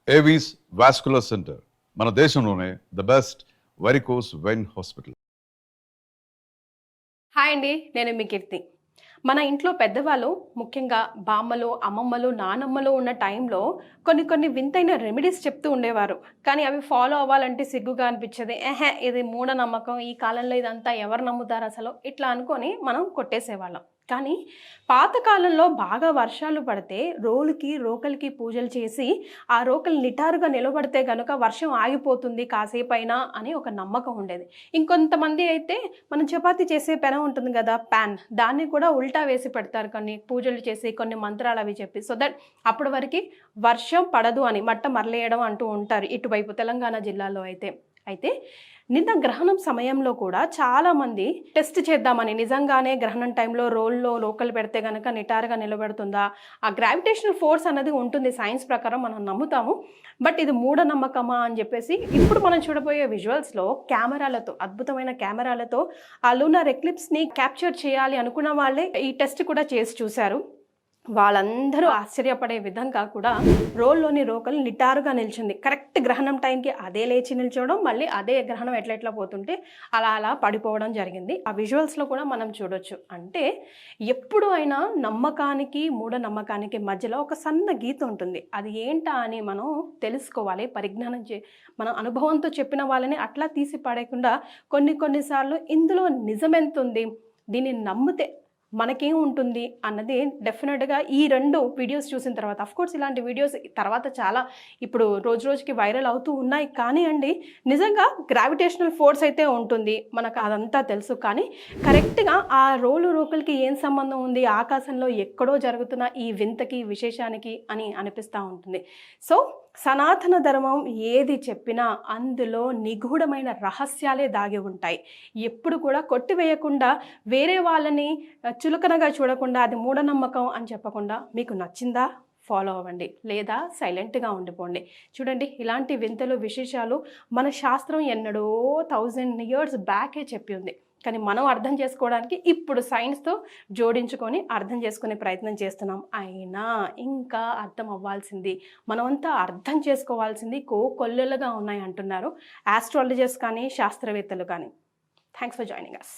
Avis vascular centre మన దేశంలోనే the best varicose vein hospital. Hi అండి, నేను మీ కీర్తి. మన ఇంట్లో పెద్దవాళ్ళు, ముఖ్యంగా బామ్మలు, అమ్మమ్మలు, నానమ్మలు ఉన్న టైంలో కొన్ని వింతైన రెమెడీస్ చెప్తూ ఉండేవారు. కానీ అవి ఫాలో అవ్వాలంటే సిగ్గుగా అనిపించేది. ఇది మూఢనమ్మకం, ఈ కాలంలో ఇదంతా ఎవరు నమ్ముతారు అసలు, ఇట్లా అనుకొని మనం కొట్టేసేవాళ్ళం. కానీ పాతకాలంలో బాగా వర్షాలు పడితే రోకలికి పూజలు చేసి ఆ రోకలు నిటారుగా నిలబడితే కనుక వర్షం ఆగిపోతుంది కాసేపైనా అని ఒక నమ్మకం ఉండేది. ఇంకొంతమంది అయితే మనం చపాతీ చేసే పెనం ఉంటుంది కదా, ప్యాన్, దాన్ని కూడా ఉల్టా వేసి పెడతారు కొన్ని పూజలు చేసి, కొన్ని మంత్రాలు అవి చెప్పి, సో దట్ అప్పటి వరకు వర్షం పడదు అని మట్ట మరలేయడం అంటూ ఉంటారు ఇటువైపు తెలంగాణ జిల్లాలో అయితే నిన్న గ్రహణం సమయంలో కూడా చాలామంది టెస్ట్ చేద్దామని నిజంగానే గ్రహణం టైంలో రోకలు పెడితే కనుక నిటారుగా నిలబెడుతుందా, ఆ గ్రావిటేషనల్ ఫోర్స్ అనేది ఉంటుంది సైన్స్ ప్రకారం మనం నమ్ముతాము. బట్ ఇది మూఢనమ్మకమా అని చెప్పేసి ఇప్పుడు మనం చూడబోయే విజువల్స్లో కెమెరాలతో, అద్భుతమైన కెమెరాలతో ఆ లూనార్ ఎక్లిప్స్ని క్యాప్చర్ చేయాలి అనుకున్న వాళ్ళే ఈ టెస్ట్ కూడా చేసి చూశారు. వాళ్ళందరూ ఆశ్చర్యపడే విధంగా కూడా రోకలు నిటారుగా నిల్చుంది. కరెక్ట్ గ్రహణం టైంకి అదే లేచి నిల్చోవడం, మళ్ళీ అదే గ్రహణం ఎట్లా పోతుంటే అలా పడిపోవడం జరిగింది. ఆ విజువల్స్లో కూడా మనం చూడొచ్చు. అంటే ఎప్పుడు అయినా నమ్మకానికి మూఢనమ్మకానికి మధ్యలో ఒక సన్న గీత ఉంటుంది. అది ఏంటా అని మనం తెలుసుకోవాలి. పరిజ్ఞానం మన అనుభవంతో చెప్పిన వాళ్ళని అట్లా తీసి పడేయకుండా కొన్నిసార్లు ఇందులో నిజమెంత ఉంది, దీన్ని నమ్మితే మనకేం ఉంటుంది అన్నది డెఫినెట్గా ఈ 2 వీడియోస్ చూసిన తర్వాత, అఫ్కోర్స్ ఇలాంటి వీడియోస్ తర్వాత చాలా ఇప్పుడు రోజుకి వైరల్ అవుతూ ఉన్నాయి. కానీ అండి, నిజంగా గ్రావిటేషనల్ ఫోర్స్ అయితే ఉంటుంది, మనకు అదంతా తెలుసు. కానీ కరెక్ట్గా ఆ రోకలికి ఏం సంబంధం ఉంది, ఆకాశంలో ఎక్కడో జరుగుతున్న ఈ వింతకి విశేషానికి అని అనిపిస్తూ ఉంటుంది. సో సనాతన ధర్మం ఏది చెప్పినా అందులో నిగూఢమైన రహస్యాలే దాగి ఉంటాయి. ఎప్పుడు కూడా కొట్టివేయకుండా, వేరే వాళ్ళని చులకనగా చూడకుండా, అది మూఢనమ్మకం అని చెప్పకుండా, మీకు నచ్చిందా ఫాలో అవ్వండి, లేదా సైలెంట్గా ఉండిపోండి. చూడండి, ఇలాంటి వింతలు విశేషాలు మన శాస్త్రం ఎన్నడో 1000 years బ్యాకే చెప్పి ఉంది. కానీ మనం అర్థం చేసుకోవడానికి ఇప్పుడు సైన్స్తో జోడించుకొని అర్థం చేసుకునే ప్రయత్నం చేస్తున్నాం. అయినా ఇంకా అర్థం అవ్వాల్సింది, మనమంతా అర్థం చేసుకోవాల్సింది కొల్లలుగా ఉన్నాయి అంటున్నారు ఆస్ట్రాలజర్స్ కానీ శాస్త్రవేత్తలు కానీ. Thanks for joining us.